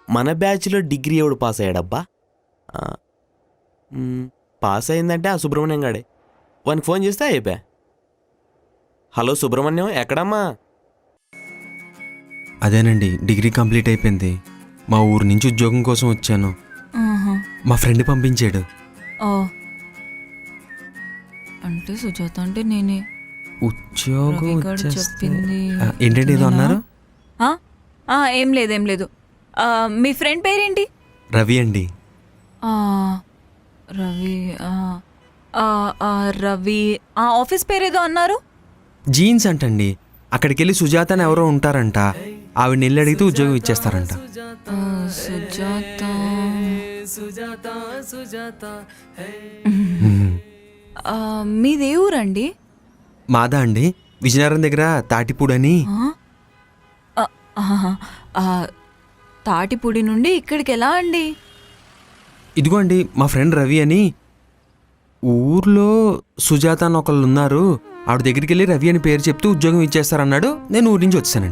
మన బ్యాచ్లో డిగ్రీ ఎవడు పాస్ అయ్యాడబ్బా? పాస్ అయిందంటే ఆ సుబ్రహ్మణ్యం గాడే. వానికి ఫోన్ చేస్తే అయిపోయా. హలో సుబ్రహ్మణ్యం, ఎక్కడమ్మా? అదేనండి, డిగ్రీ కంప్లీట్ అయిపోయింది. మా ఊరు నుంచి ఉద్యోగం కోసం వచ్చాను. మా ఫ్రెండ్ పంపించాడు. అంటే సుజాత అంటే నేనే. ఉద్యోగం చెప్పింది ఏంటంటే ఏదో అన్నారు? ఏం లేదు. మీ ఫ్రెండ్ పేరేంటి? రవి అండి. రవి రవి ఆఫీస్ పేరేదో అన్నారు. జీన్స్ అంటండి. అక్కడికి వెళ్ళి సుజాత అని ఎవరో ఉంటారంట. ఆవిడ నెల్లి అడిగితే ఉద్యోగం ఇచ్చేస్తారంట. సుజాత మీదే ఊరండి? మాదా అండి, విజయనగరం దగ్గర తాటిపూడని. తాటిపూడి నుండి ఇక్కడికి ఎలా అండి? ఇదిగో అండి, మా ఫ్రెండ్ రవి అని ఊర్లో సుజాత అని ఒకళ్ళు ఉన్నారు. ఆవిడ దగ్గరికి వెళ్ళి రవి అని పేరు చెప్తూ ఉద్యోగం ఇచ్చేస్తారన్నాడు. నేను ఊరి నుంచి వచ్చానండి.